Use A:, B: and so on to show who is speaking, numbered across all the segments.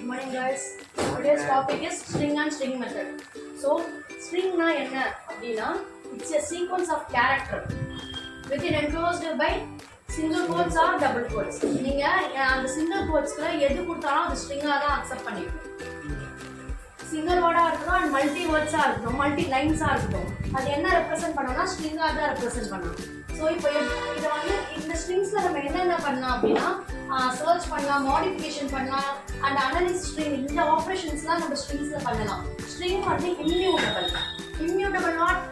A: Good morning guys. Today's topic is string and string method. So string na enna appadina, it's a sequence of character within enclosed by single quotes or double quotes. நீங்க அந்த single quotesல எது கொடுத்தாலும் அது string ஆ தான் accept பண்ணிக்கணும். Single வேர்டா இருக்கணும் and multi வேர்ட்ஸா இருக்கணும், multi லைன்ஸா இருக்கணும். அது என்ன ரெப்ரசென்ட் பண்ணணும்னா ஸ்ட்ரிங்கா தான் ரெப்ரசென்ட் பண்ணணும். ஸோ இப்போ இதை வந்து இந்த ஸ்ட்ரிங்ஸ்ல நம்ம என்னென்ன பண்ணலாம் அப்படின்னா சர்ச் பண்ணலாம், மாடிஃபிகேஷன் பண்ணலாம் அண்ட் அனலைஸ் ஸ்ட்ரிங், இந்த ஆப்ரேஷன்ஸ்லாம் நம்ம ஸ்ட்ரிங்ஸ்ல பண்ணலாம். ஸ்ட்ரிங் வந்து immutable not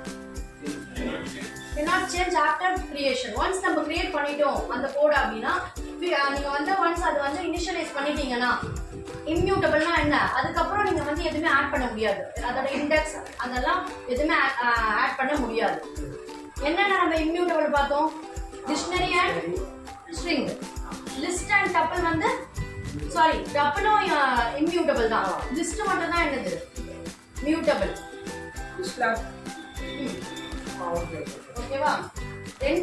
A: cannot change after creation. once நம்ம கிரியேட் பண்ணிட்டோம் அந்த கோட் அப்படின்னா நீங்க வந்து once அது வந்து இனிஷியலைஸ் பண்ணிட்டீங்கன்னா இம்மியூட்டபிள்னா என்ன, அதுக்கப்புறம் நீங்க வந்து எதுவுமே ஆட் பண்ண முடியாது. அதோட இண்டெக்ஸ் அதெல்லாம் எதுவுமே ஆட் பண்ண முடியாது. என்னென்ன நம்ம இம்மியூட்டபிள் பார்த்தோம்? Dictionary and string, list and tuple வந்து சாரி டப்பிளும் இம்மியூட்டபிள் தான், லிஸ்ட் மட்டும் தான் என்னது மியூட்டபிள். ஓகேவா? then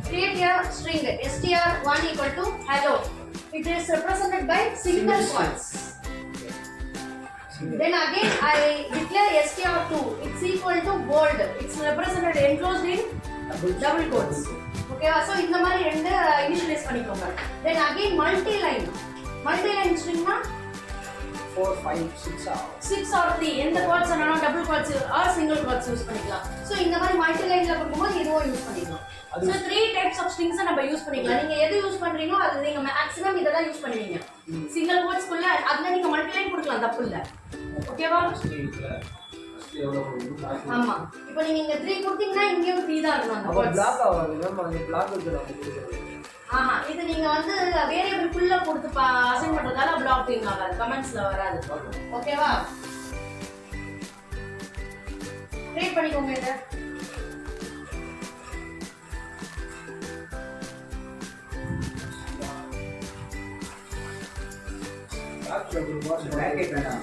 A: create a string str1 equal to hello. it is represented by single quotes. then again I declare str2, it's equal to bold, it's represented enclosed in double quotes. okay so இந்த மாதிரி ரெண்டு initialise பண்ணிக்கோங்க. then again multi line string னா
B: 4 5 6
A: or 3 எந்த quotes வேணா double quotes or single quotes use பண்ணிக்கலாம். So இந்த மாதிரி மல்டி லைன்ல கொடுக்கும்போது இதுவும் யூஸ் பண்ணிக்கலாம். சோ 3 டைப்ஸ் ஆஃப் ஸ்ட்ரிங்ஸ் நம்ம யூஸ் பண்ணிக்கலாம். நீங்க எது யூஸ் பண்றீங்களோ அது நீங்க மேக்ஸिमम இத தான் யூஸ் பண்ணுவீங்க. சிங்கிள் quotes குள்ள அதுல நீங்க மல்டி லைன் கொடுக்கலாம், தப்பு இல்ல. ஓகேவா? ஆமா, இப்போ நீங்க இங்க 3 கொடுத்தீங்கன்னா இங்கேயும் 3 தான் இருக்கும் அந்த quotes.
B: பிளாக் ஆகாது, நம்ம அந்த பிளாக் வந்து நம்ம கொடுக்கணும்.
A: இது நீங்க வந்து வேரியபிள் குள்ள கொடுத்து அசைன் பண்றதால பிளாக்கிங் ஆகாது, கமெண்ட்ஸ்ல வராது. ஓகேவா? கிரியேட் பண்ணிக்கோங்க இத.
B: பிராக்கெட் வேணாம்.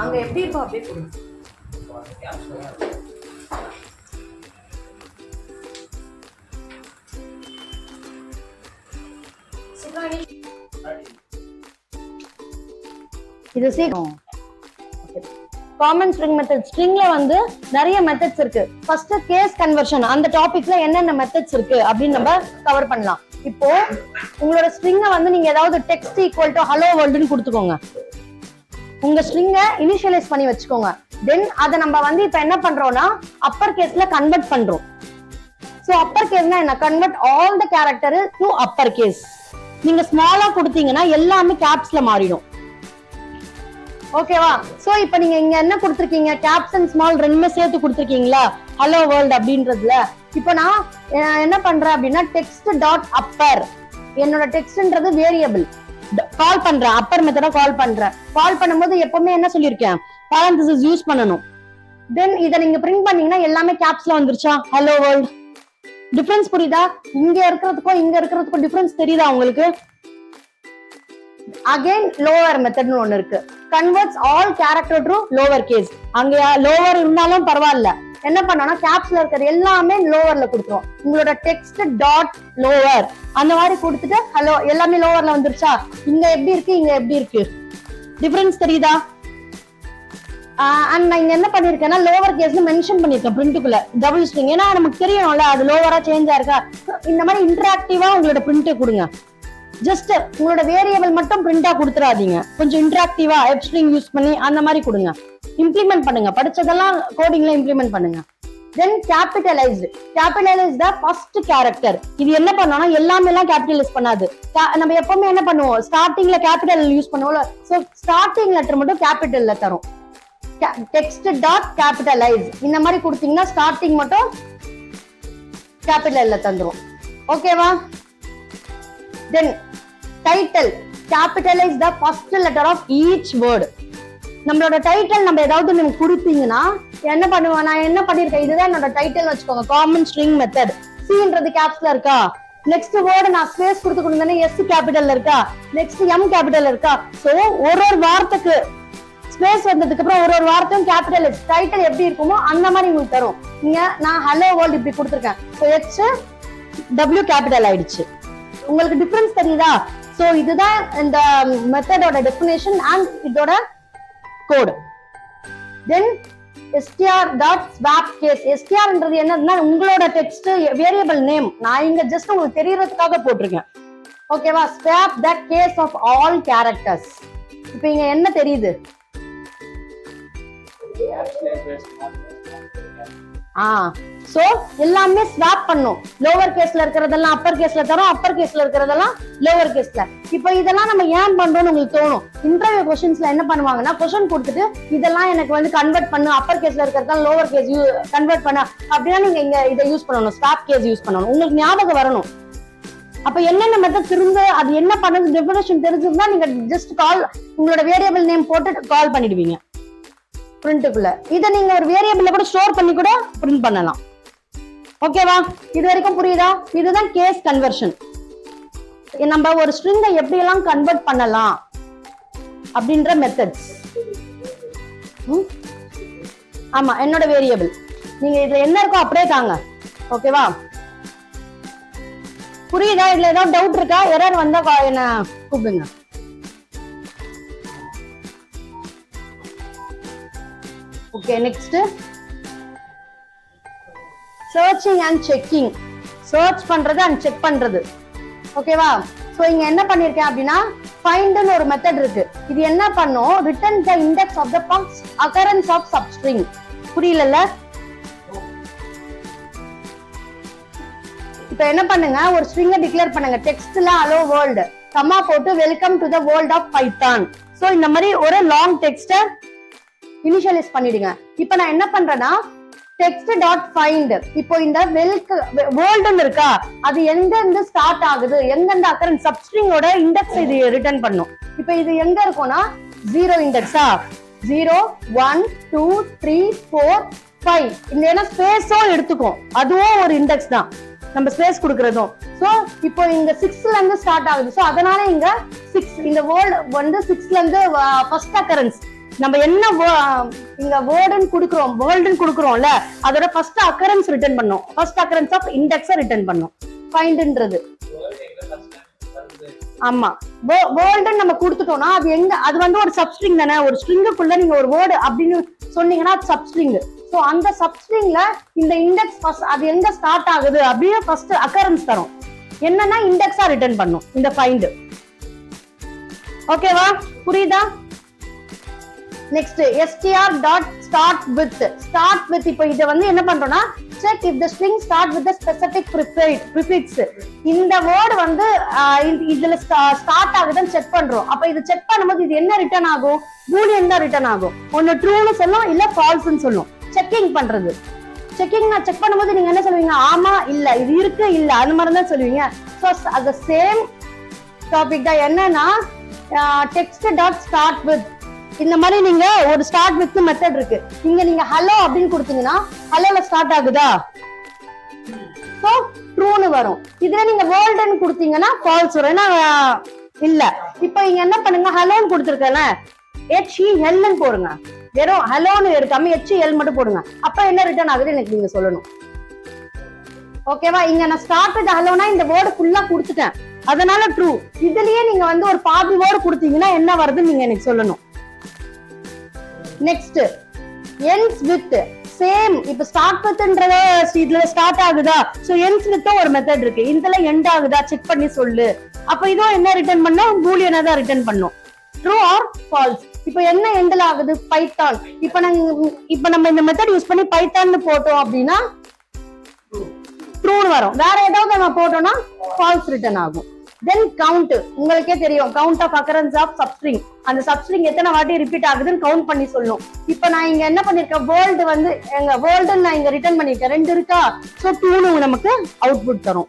A: அங்க எப்படி இருக்கும் அப்படியே கொடுங்க.
C: இது சீக்கிரம் காமன் ஸ்ட்ரிங் மெத்தட். ஸ்ட்ரிங்ல வந்து நிறைய மெத்தட்ஸ் இருக்கு. ஃபர்ஸ்ட் கேஸ் கன்வர்ஷன், அந்த டாபிக்ல என்னென்ன மெத்தட்ஸ் இருக்கு அப்படின்னு நம்ம கவர் பண்ணலாம். இப்போ உங்களோட ஸ்ட்ரிங்கை வந்து நீங்க ஏதாவது டெக்ஸ்ட் ஈக்குவல் டு ஹலோ வேர்ல்டுன்னு கொடுத்துக்கோங்க. உங்க ஸ்ட்ரிங்கை இனிஷியலைஸ் பண்ணி வச்சுக்கோங்க. தென் அதை நம்ம வந்து இப்ப என்ன பண்றோம்னா அப்பர் கேஸ்ல கன்வெர்ட் பண்றோம். சோ அப்பர் கேஸ்னா என்ன? Convert all the character to upper case. நீங்க ஸ்மாலா கொடுத்தீங்கன்னா எல்லாமே கேப்ஸ்ல மாறிடும். ஓகேவா? சோ இப்போ நீங்க இங்க என்ன கொடுத்துருக்கீங்க? கேப்ஸ் அண்ட் ஸ்மால் ரெண்டுமே சேர்த்து கொடுத்துருக்கீங்களா ஹலோ வேர்ல்ட் அப்படின்றதுல. இப்போ நான் என்ன பண்றேன் அப்படின்னா டெக்ஸ்ட் டாட் அப்பர், என்னோட டெக்ஸ்ட்ன்றது வேரியபிள் கால் பண்றேன், அப்பர் மெத்தட கால் பண்றேன். கால் பண்ணும்போது எப்பவுமே என்ன சொல்லியிருக்கேன்? parenthesis யூஸ் பண்ணணும். தென் இதை நீங்க பிரிண்ட் பண்ணீங்கன்னா எல்லாமே கேப்ஸ்ல வந்துருச்சா ஹலோ வேர்ல்ட். டிஃபரன்ஸ் புரியுதா? இங்க இருக்கிறதுக்கும் இங்க இருக்கிறதுக்கும் டிஃபரன்ஸ் தெரியுதா உங்களுக்கு? அகைன் லோவர் மெத்தட்னு ஒண்ணு இருக்கு. Converts all character to lower case. அங்க லோவர் இருந்தாலும் பரவாயில்ல, என்ன பண்ணோம்னா கேப்ஸ்ல இருக்கிற எல்லாமே லோவர்ல கொடுத்துரும். உங்களோட டெக்ஸ்ட் டாட் லோவர் அந்த மாதிரி கொடுத்துட்டு ஹலோ எல்லாமே லோவர்ல வந்துருச்சா? இங்க எப்படி இருக்கு இங்க எப்படி இருக்கு டிஃபரன்ஸ் தெரியுதா? அண்ட் நான் இங்க என்ன பண்ணிருக்கேன்னா லோவர் கேஸ்னு மென்ஷன் பண்ணிருக்கேன் பிரிண்ட்டுக்குள்ள டபுள் ஸ்ட்ரிங். ஏன்னா நமக்கு தெரியும்ல அது லோவரா சேஞ்ச் ஆயிருக்கா. இந்த மாதிரி இன்டராக்டிவா உங்களோட பிரிண்ட் கொடுங்க. ஜஸ்ட் உங்களோட வேரியபிள் மட்டும் பிரிண்டா கொடுத்துறாதீங்க, கொஞ்சம் இன்டராக்டிவா எஃப் ஸ்ட்ரிங் யூஸ் பண்ணி அந்த மாதிரி கொடுங்க. இம்ப்ளிமெண்ட் பண்ணுங்க, படிச்சதெல்லாம் கோடிங்ல இம்ப்ளிமெண்ட் பண்ணுங்க. தென் கேபிட்டலைஸ்ட் ஃபர்ஸ்ட் கேரக்டர். இது என்ன பண்ணோம்னா எல்லாமே எல்லாம் கேபிட்டலைஸ் பண்ணாது. நம்ம எப்பவுமே என்ன பண்ணுவோம்? ஸ்டார்டிங்ல கேபிட்டல் யூஸ் பண்ணுவோம்ல. சோ ஸ்டார்டிங் லெட்டர் மட்டும் கேபிட்டல்ல தரும். டெக்ஸ்ட் டாட் கேபிட்டலைஸ் இந்த மாதிரி கொடுத்தீங்கன்னா ஸ்டார்டிங் மட்டும் கேபிட்டல்ல தந்துரும். ஓகேவா? then title, capitalize the first letter of each word. நம்மளோட டைட்டில் நம்ம ஏதாவது நீங்க கொடுத்தீங்கன்னா என்ன பண்ணுவேன்? நான் என்ன பண்ணிருக்கேன், இதுதான் என்னோட டைட்டில் வச்சுக்கோங்க. Common string method. சின்றது கேப்ஸ்ல இருக்கா? நெக்ஸ்ட் வேர்டு நான் ஸ்பேஸ் கொடுத்து கொடுத்தேன்னா எஸ் கேபிட்டல்ல இருக்கா? நெக்ஸ்ட் எம் கேபிட்டல்ல இருக்கா? சோ ஒரு வார்த்தைக்கு ஸ்பேஸ் வந்ததுக்கு அப்புறம் ஒரு வார்த்தையும் கேபிட்டல் டைட்டில் எப்படி இருக்குமோ அந்த மாதிரி உங்களுக்கு தரும். இங்க நான் ஹலோ வேர்ல்ட் இப்படி கொடுத்துருக்கேன். ஸோ W கேபிட்டல் ஆயிடுச்சு. உங்களுக்கு டிஃபரன்ஸ் தெரியுதா? சோ இதுதான் இந்த மெத்தடோட டெஃபினேஷன் அண்ட் இதோட கோட். தென் str.swap case. strன்றது என்னன்னா உங்களோட டெக்ஸ்ட் வேரியபிள் நேம். நான் இங்க ஜஸ்ட் உங்களுக்கு தெரியறதுக்காக போட்டிருக்கேன். ஓகேவா? swap the case of all characters. இப்போ இங்க என்ன தெரியுது? சோ எல்லாமே ஸ்வாப் பண்ணும். லோவர் கேஸ்ல இருக்கிறதெல்லாம் அப்பர் கேஸ்ல தரும், அப்பர் கேஸ்ல இருக்கிறதெல்லாம் லோவர் கேஸ்ல. இப்போ இதெல்லாம் நம்ம ஏன் பண்றோம்னு உங்களுக்கு தோணும். இன்டர்வியூ क्वेश्चंसல என்ன பண்ணுவாங்கன்னா क्वेश्चन கொடுத்துட்டு இதெல்லாம் எனக்கு வந்து கன்வெர்ட் பண்ணு, அப்பர் கேஸ்ல இருக்கிறதெல்லாம் லோவர் கேஸ் கன்வெர்ட் பண்ணு அப்படினா நீங்க இங்க இத யூஸ் பண்ணனும், ஸ்வாப் கேஸ் யூஸ் பண்ணனும். உங்களுக்கு ஞாபகம் வரணும். அப்ப என்னென்ன மெத்தட்ஸ் இருந்து அது என்ன பண்ணுது டெஃபினிஷன் தெரிஞ்சிருந்தா நீங்க ஜஸ்ட் கால் உங்களோட வேரியபிள் நேம் போட்டு கால் பண்ணிடுவீங்க பிரிண்ட்டுக்குள்ள. இத நீங்க ஒரு வேரியபிள்ல கூட ஸ்டோர் பண்ணி கூட பிரிண்ட் பண்ணலாம். ஓகேவா? இது வரைக்கும் புரியுதா? இதுதான் கேஸ் கன்வர்ஷன். நம்ம ஒரு ஸ்ட்ரிங்கை எப்படி எல்லாம் கன்வெர்ட் பண்ணலாம் அப்படின்ற மெத்தட்ஸ். ஆமா, என்னோட வேரியபிள் நீங்க இதுல என்ன இருக்கோ அப்படியே தாங்க. ஓகேவா? புரியுதா? இதுல ஏதாவது டவுட் இருக்கா? எரர் வந்தா என்ன கூப்பிடுங்க. Okay, next searching and checking. Search பண்றது அண்ட் செக் பண்றது. ஓகேவா? சோ இங்க என்ன பண்ணிருக்கேன் அப்படின்னா ஃபைண்ட்னு ஒரு மெத்தட் இருக்கு. இது என்ன பண்ணும்? Return the index of the first occurrence of substring. புரியலல்ல? இப்போ என்ன பண்ணுங்க, ஒரு ஸ்ட்ரிங்கை டிக்ளேர் பண்ணுங்க. டெக்ஸ்ட்ல ஹலோ வேர்ல்ட் கமா போட்டு welcome to the world of Python. So இந்த மாதிரி ஒரு லாங் டெக்ஸ்ட இனிஷியலைஸ் பண்ணிடுங்க. இப்போ நான் என்ன பண்றேன்னா text.find. இப்போ இந்த வேர்ல்ட்னு இருக்கா, அது எங்க இருந்து ஸ்டார்ட் ஆகுது, எங்க அக்கரன்ஸ் சப்ஸ்ட்ரிங்கோட இண்டெக்ஸ் இது ரிட்டர்ன் பண்ணும். இப்போ இது எங்க இருக்கும்னா 0 இண்டெக்ஸா 0 1 2 3 4 5. இந்த என்ன ஸ்பேஸோ எடுத்துக்கும், அதுவும் ஒரு இண்டெக்ஸ் தான், நம்ம ஸ்பேஸ் கொடுக்கறதும். சோ இப்போ இங்க 6ல இருந்து ஸ்டார்ட் ஆகுது. சோ அதனால இங்க 6 இந்த வேர்ல்ட் வந்து 6ல இருந்து ஃபர்ஸ்ட் அக்கரன்ஸ் நம்ம என்ன இங்க வேர்ல்ட்னு குடுக்குறோம்ல, அதோட ஃபர்ஸ்ட் அக்கரன்ஸ் ரிட்டர்ன் பண்ணும். ஃபர்ஸ்ட் அக்கரன்ஸ் ஆஃப் இண்டெக்ஸை ரிட்டர்ன் பண்ணும் ஃபைண்ட்ன்றது. ஆமா, வேர்ல்ட் நம்ம கொடுத்துட்டோம்னா அது எங்க, அது வந்து ஒரு சப்ஸ்ட்ரிங் தானே. ஒரு ஸ்ட்ரிங்குக்குள்ள நீங்க ஒரு வேர்டு அப்படின்னு சொன்னீங்கன்னா அது சப்ஸ்ட்ரிங். சோ அந்த சப்ஸ்ட்ரிங்ல இந்த இண்டெக்ஸ் ஃபர்ஸ்ட் அது எங்க ஸ்டார்ட் ஆகுது அப்படியே ஃபர்ஸ்ட் அக்கரன்ஸ் தரும். என்னன்னா இண்டெக்ஸா ரிட்டர்ன் பண்ணும் இந்த ஃபைண்ட். ஓகேவா? புரியுதா? Next str.start with. Start with. இப்போ இத வந்து என்ன பண்றோம்னா check if the string start with a specific prefix. இந்த வேர்ட் வந்து இதுல ஸ்டார்ட் ஆகுதுன்னு செக் பண்றோம். அப்ப இது செக் பண்ணும்போது இது என்ன ரிட்டர்ன் ஆகும்? பூலியன் தான் ரிட்டர்ன் ஆகும். ஒன்னு ட்ரூன்னு சொல்லும், இல்ல ஃபால்ஸ்னு சொல்லும். செக்கிங் பண்றது. நான் செக் பண்ணும்போது நீங்க என்ன சொல்லுவீங்க? ஆமா, இல்ல, இது இருக்கு, இல்ல, அந்த மாதிரி தான் சொல்லுவீங்க. சோ அது சேம் டாபிக் தான். என்னன்னா text.start with. இந்த மாதிரி நீங்க ஒரு ஸ்டார்ட் வித் மெத்தட் இருக்கு. நீங்க ஹலோ அப்படின்னு கொடுத்தீங்கன்னா ஹலோல ஸ்டார்ட் ஆகுதா, சோ ட்ரூன்னு வரும். இதுல நீங்க வேர்ல்ட்னு கொடுத்தீங்கன்னா ஃபால்ஸ் வரும். ஏன்னா இல்ல. இப்போ இங்க என்ன பண்ணுங்க, ஹலோன்னு கொடுத்துருக்கேன்ல, HEL ன்னு போடுங்க. வெறும் ஹலோன்னு எடுக்காம HEL மட்டும் போடுங்க. அப்ப என்ன ரிட்டர்ன் ஆகுது எனக்கு நீங்க சொல்லணும். ஓகேவா? இங்க நான் ஸ்டார்ட் வித் ஹலோனா இந்த வேர்டு ஃபுல்லா கொடுத்துட்டேன், அதனால ட்ரூ. இதுலயே நீங்க வந்து ஒரு பாதி வேர்டு கொடுத்தீங்கன்னா என்ன வருதுன்னு நீங்க எனக்கு சொல்லணும். Next ends with. சேம். இப்ப ஸ்டார்ட் வித்ன்றத இதுல ஸ்டார்ட் ஆகுதா, சோ ends with ஒரு மெத்தட் இருக்கு. இதுல எண்ட் ஆகுதா செக் பண்ணி சொல்லு. அப்ப இதுவும் என்ன ரிட்டர்ன் பண்ணும்? பூலியனா தான் ரிட்டர்ன் பண்ணும். True or false. இப்போ என்ன எண்ட்ல ஆகுது? பைத்தான். இப்ப நம்ம இந்த மெத்தட் யூஸ் பண்ணி பைத்தான்னு போட்டோம் அப்படின்னா ட்ரூன்னு வரும். வேற ஏதாவது நம்ம போட்டோம்னா ஃபால்ஸ் ரிட்டர்ன் ஆகும். Then count. உங்களுக்கே தெரியும், count of occurrence of substring. அந்த சப்ஸ்ட்ரிங் எத்தனை வாட்டி ரிப்பீட் ஆகுதுன்னு கவுண்ட் பண்ணி சொல்லணும். இப்போ நான் இங்க என்ன பண்ணிருக்கேன், வேர்ல்டு வந்து எங்க வேர்ல்டு நான் இங்க ரிட்டர்ன் பண்ணிருக்கேன். 2 இருக்கா, சோ 2 நமக்கு அவுட்புட் தரும்.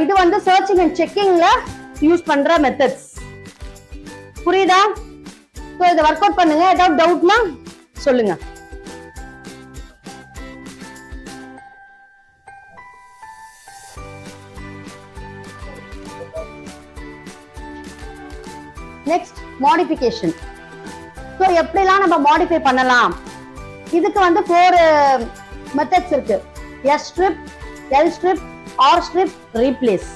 C: இது வந்து சர்ச்சிங் அண்ட் செக்கிங்ல யூஸ் பண்ற மெத்தட்ஸ். புரியுதா? சோ இத வொர்க் அவுட் பண்ணுங்க. ஏதாவது டவுட்னா சொல்லுங்க. Next modification. சோ எப்படிலாம் நம்ம மாடிஃபை பண்ணலாம்? இதுக்கு வந்து 4 மெத்தட்ஸ் இருக்கு. strip, L strip, R strip, replace.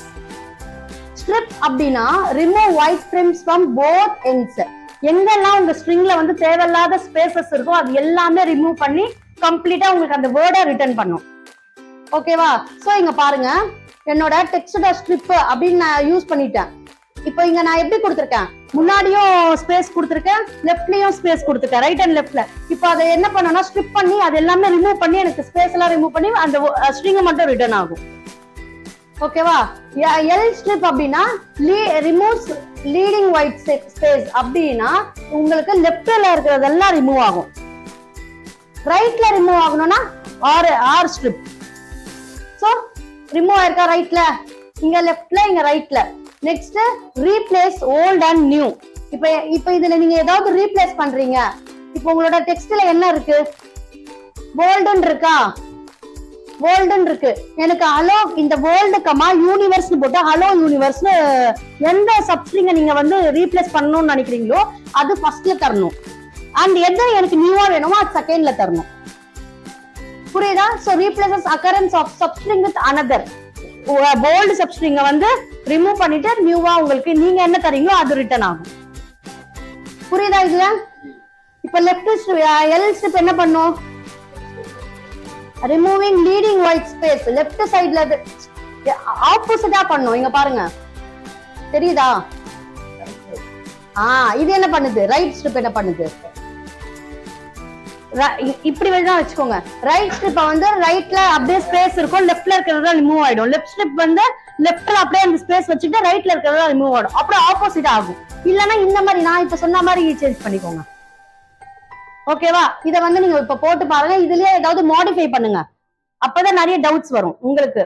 C: Strip அப்படின்னா remove white trims from both ends. எங்கெல்லாம் உங்க ஸ்ட்ரிங்ல வந்து தேவையில்லாத ஸ்பேசஸ் இருக்கோ அது எல்லாமே ரிமூவ் பண்ணி கம்ப்ளீட்டா உங்களுக்கு அந்த வேர்டை ரிட்டர்ன் பண்ணும். ஓகேவா? சோ இங்க பாருங்க, என்னோட டெக்ஸ்ட் ஸ்ட்ரிப் அப்படின்னு நான் யூஸ் பண்ணிட்டேன். இப்போ இங்க நான் எப்படி கொடுத்துருக்கேன், முன்னாடியும் ஸ்பேஸ் கொடுத்துருக்கேன், லெஃப்ட்லயும் ஸ்பேஸ் கொடுத்துருக்கேன், ரைட் அண்ட் லெஃப்ட்ல. இப்போ அதை என்ன பண்ணனா ஸ்ட்ரிப் பண்ணி அது எல்லாமே ரிமூவ் பண்ணி எனக்கு ஸ்பேஸ் எல்லாம் ரிமூவ் பண்ணி அந்த ஸ்ட்ரிங் மட்டும் ரிட்டர்ன் ஆகும். ஓகேவா? எல் ஸ்ட்ரிப் அப்படின்னா ரிமூவ்ஸ் லீடிங் ஒயிட் ஸ்பேஸ் அப்படின்னா உங்களுக்கு லெஃப்ட்ல இருக்கிறதெல்லாம் ரிமூவ் ஆகும். ரைட்ல ரிமூவ் ஆகணும்னா ஆர் ஸ்ட்ரிப். சோ ரிமூவ் ஆயிருக்கா ரைட்ல, இங்க லெஃப்ட்ல, இங்க ரைட்ல. Next replace old and new. இப்போ இதுல நீங்க ஏதாவது ரீப்ளேஸ் பண்றீங்க. இப்போ உங்களோட டெக்ஸ்ட்ல என்ன இருக்கு, வேர்ல்டுன்னு இருக்கா, வேர்ல்டுன்னு இருக்கு. எனக்கு ஹலோ இந்த வேர்ல்டு கமா யூனிவர்ஸ் போட்டு ஹலோ யூனிவர்ஸ்னு எந்த சப்ஸ்ட்ரிங்க நீங்க வந்து ரீப்ளேஸ் பண்ணணும்னு நினைக்கிறீங்களோ அது ஃபர்ஸ்ட்ல தரணும். அண்ட் எந்த எனக்கு நியூவா வேணுமோ அது செகண்ட்ல தரணும். புரியுதா? So replaces occurrence of substring with another. Old சப்ஸ்ட்ரிங்க வந்து ரிமூவ் பண்ணிட்டு நியூவா உங்களுக்கு நீங்க என்ன தரீங்களோ அது ரிட்டர்ன் ஆகும். புரியுதா இதுல? இப்ப லெஃப்ட் எல் ஸ்ட்ரிப் என்ன பண்ணும், removing leading white space left சைடுல ஆப்போசிட்டா பண்ணும். இங்க பாருங்க, தெரியுதா? இது என்ன பண்ணுது, ரைட் ஸ்ட்ரிப் என்ன பண்ணுது, இப்படி வேணா வச்சுக்கோங்க. ரைட் ஸ்ட்ரிப் வந்து ரைட்ல அப்படியே ஸ்பேஸ் இருக்கும், லெஃப்ட்ல இருக்கிறதா ரிமூவ் ஆயிடும். லெஃப்ட் ஸ்ட்ரிப் வந்து லெஃப்ட்ல அப்படியே அந்த ஸ்பேஸ் வச்சுட்டு ரைட்ல இருக்கிறதா ரிமூவ் ஆயிடும். அப்புறம் ஆப்போசிட் ஆகும். இல்லன்னா இந்த மாதிரி நான் இப்ப சொன்ன மாதிரி சேஞ்ச் பண்ணிக்கோங்க. ஓகேவா? இத வந்து நீங்க இப்ப போட்டு பாருங்க, இதுலயே ஏதாவது மாடிஃபை பண்ணுங்க, அப்பதான் நிறைய டவுட்ஸ் வரும் உங்களுக்கு.